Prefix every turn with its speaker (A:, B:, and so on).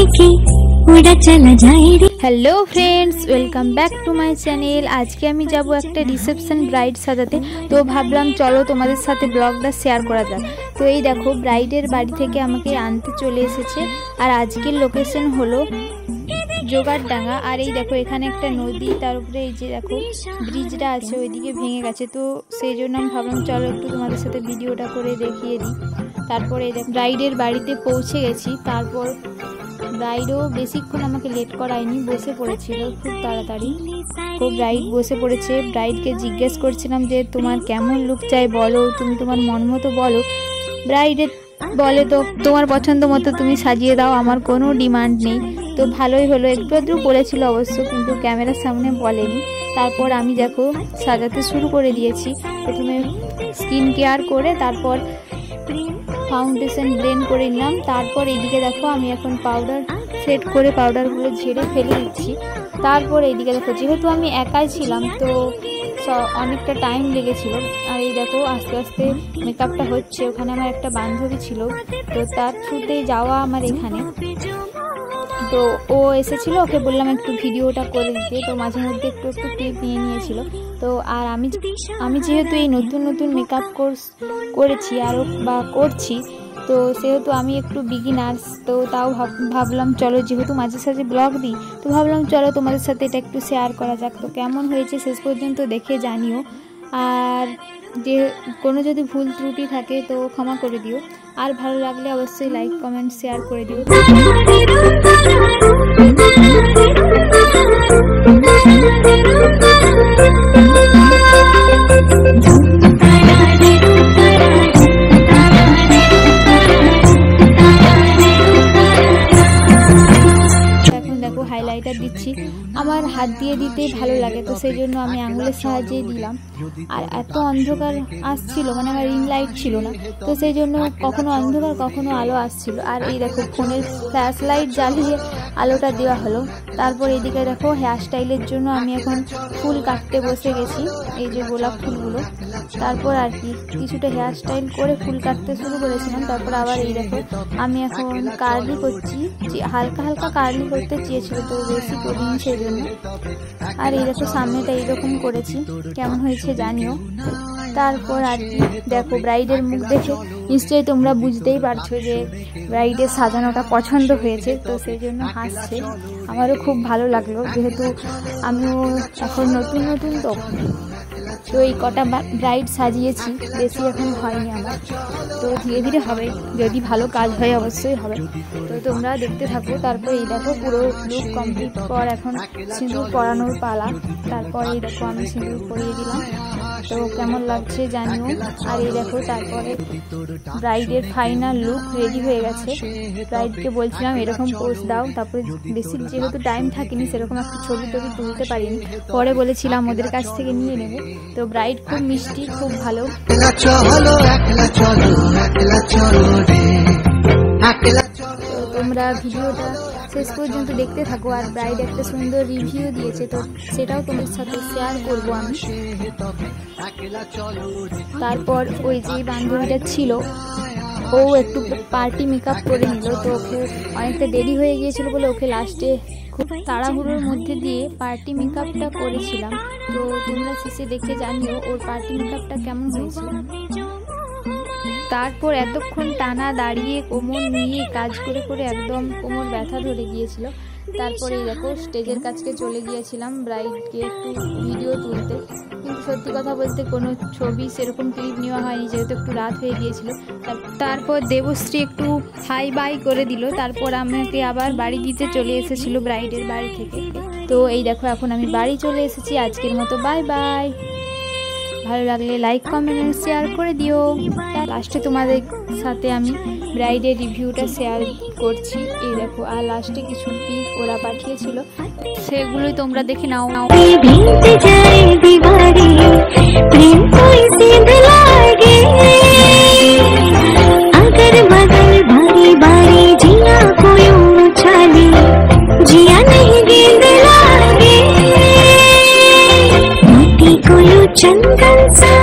A: लेके उड़ा चला जाए रे।
B: Hello friends, welcome back to my channel. आज के আমি যাব একটা রিসেপশন ব্রাইড সাজাতে, তো ভাবলাম চলো তোমাদের সাথে ব্লগটা শেয়ার করা যাক। তো এই দেখো ব্রাইডের বাড়ি থেকে আমাকে আনতে চলে এসেছে, আর আজকের লোকেশন হলো জোগাড়ডাঙ্গা। আর এই দেখো এখানে একটা নদী, তার উপরে এই যে দেখো ব্রিজটা আছে ওইদিকে ভেঙে গেছে, তো সেই জন্য আমি ভাবলাম চলো একটু তোমাদের সাথে ভিডিওটা করে দেখিয়ে দিই। তারপরে এই দেখো ব্রাইডের বাড়িতে পৌঁছে গেছি। তারপর ব্রাইডও বেশিক্ষণ আমাকে লেট করায়নি, বসে পড়েছিল খুব তাড়াতাড়ি। তো ব্রাইড বসে পড়েছে। ব্রাইডকে জিজ্ঞেস করছিলাম যে তোমার কেমন লুক চাই বলো, তুমি তোমার মন মতো বলো। ব্রাইডের বলে তো তোমার পছন্দ মতো তুমি সাজিয়ে দাও, আমার কোনো ডিমান্ড নেই। তো ভালোই হলো, একটু আধটু বলেছিল অবশ্য, কিন্তু ক্যামেরার সামনে বলেনি। তারপর আমি দেখো সাজাতে শুরু করে দিয়েছি। প্রথমে স্কিন কেয়ার করে তারপর ফাউন্ডেশন ব্লেন্ড করে নিলাম। তারপর এইদিকে দেখো আমি এখন পাউডার সেট করে পাউডারগুলো ঝেড়ে ফেলে দিচ্ছি। তারপর এইদিকে দেখো যেহেতু আমি একাই ছিলাম তো অনেকটা টাইম লেগেছিল। আর এই দেখো আস্তে আস্তে মেকআপটা হচ্ছে। ওখানে আমার একটা বান্ধবী ছিল, তো তার থ্রুতেই যাওয়া আমার এখানে। তো ও এসেছিলো, ওকে বললাম একটু ভিডিওটা করে দিতে, তো মাঝে মধ্যে একটু একটু ক্লিপ নিয়ে নিয়েছিল। তো আর আমি যেহেতু এই নতুন নতুন মেকআপ কোর্স করেছি আরও বা করছি, তো সেহেতু আমি একটু বিগিনার্স। তো তাও ভাবলাম চলো যেহেতু মাঝে সাঝে ব্লগ দিই, তো ভাবলাম চলো তোমাদের সাথে এটা একটু শেয়ার করা যাক। তো কেমন হয়েছে শেষ পর্যন্ত দেখে জানিও, আর যে কোনো যদি ভুল ত্রুটি থাকে তো ক্ষমা করে দিও, আর ভালো লাগলে অবশ্যই লাইক কমেন্ট শেয়ার করে দিও। হাইলাইটার দিচ্ছি, আমার হাত দিয়ে দিতেই ভালো লাগে, তো সেই জন্য আমি আঙুলের সাহায্যে দিলাম। আর এত অন্ধকার আসছিল, মানে আমার রিং লাইট ছিল না, তো সেই জন্য কখনো অন্ধকার কখনো আলো আসছিল। আর এই দেখো ফোনের ফ্ল্যাশ লাইট জ্বালিয়ে আলোটা দেওয়া হলো। তারপর এদিকে দেখো হেয়ার স্টাইলের জন্য আমি এখন ফুল কাটতে বসে গেছি, এই যে গোলাপ ফুলগুলো। তারপর আর কি কিছুটা হেয়ার স্টাইল করে ফুল কাটতে শুরু করেছিলাম। তারপর আবার এই দেখো আমি এখন কার্লি করছি, হালকা হালকা কার্লি করতে চেয়েছিল, তো বেশি করিনি সেই জন্য। আর এই দেখো সামনেটা এইরকম করেছি, কেমন হয়েছে জানিও। তারপর আর কি দেখো ব্রাইডের মুখ দেখে নিশ্চয়ই তোমরা বুঝতেই পারছো যে ব্রাইডের সাজানোটা পছন্দ হয়েছে, তো সেই জন্য হাসছে। আমারও খুব ভালো লাগলো, যেহেতু আমিও এখন নতুন নতুন তো এই কটা ব্রাইড সাজিয়েছি, বেশি এখন হয়নি আমার, তো ধীরে ধীরে হবে, যদি ভালো কাজ হয় অবশ্যই হবে। তো তোমরা দেখতে থাকো। তারপর এই দেখো পুরো লুক কমপ্লিট পর এখন সিঁদুর পরানোর পালা। তারপর এই দেখো আমি সিঁদুর পরিয়ে দিলাম, তো কেমন লাগছে জানিও। আর এই দেখো তারপরে ব্রাইডের ফাইনাল লুক রেডি হয়ে গেছে। ব্রাইডকে বলছিলাম এরকম পোজ দাও, তারপরে বেশি যেহেতু টাইম থাকেনি সেরকম একটা ছবি টবি তুলতে পারিনি, পরে বলেছিলাম ওদের কাছ থেকে নিয়ে নেব। তো ব্রাইড খুব মিষ্টি, খুব ভালো। তো তোমরা ভিডিওটা শেষ পর্যন্ত দেখতে থাকো। আর ব্রাইড একটা সুন্দর রিভিউ দিয়েছে, তো সেটাও তোমাদের সাথে শেয়ার করবো আমি। তারপর ওই যে বান্ধবীটা ছিল ও একটু পার্টি মেকআপ করে নিল, তো ওকে অনেকটা দেরি হয়ে গিয়েছিল বলে ওকে লাস্টে খুব তাড়াহুড়োর মধ্যে দিয়ে পার্টি মেকআপটা করেছিলাম। তো তোমরা শেষে দেখে জানিও ওর পার্টি মেকআপটা কেমন হয়েছে। তারপর এতক্ষণ টানা দাঁড়িয়ে কোমর নিয়ে কাজ করে করে একদম কোমর ব্যথা ধরে গিয়েছিল। তারপরে দেখো স্টেজের কাছকে চলে গিয়েছিলাম ব্রাইডকে একটু ভিডিও তুলতে, কিন্তু সত্যি কথা বলতে কোনো ছবি সেরকম ক্লিপ নেওয়া হয়নি, যেহেতু একটু রাত হয়ে গিয়েছিল। তারপর দেবশ্রী একটু হাই বাই করে দিল। তারপর আমাকে আবার বাড়ি দিতে চলে এসেছিল ব্রাইডের বাড়ি থেকে। তো এই দেখো এখন আমি বাড়ি চলে এসেছি। আজকের মতো বাই বাই। ভালো লাগলে লাইক কমেন্ট শেয়ার করে দিও। লাস্টে তোমাদের সাথে আমি ব্রাইডের রিভিউটা শেয়ার করছি। এই দেখো আর লাস্টে কিছু পিক ওরা পাঠিয়েছিল, সেগুলোই তোমরা দেখে নাও।
A: चंदन सा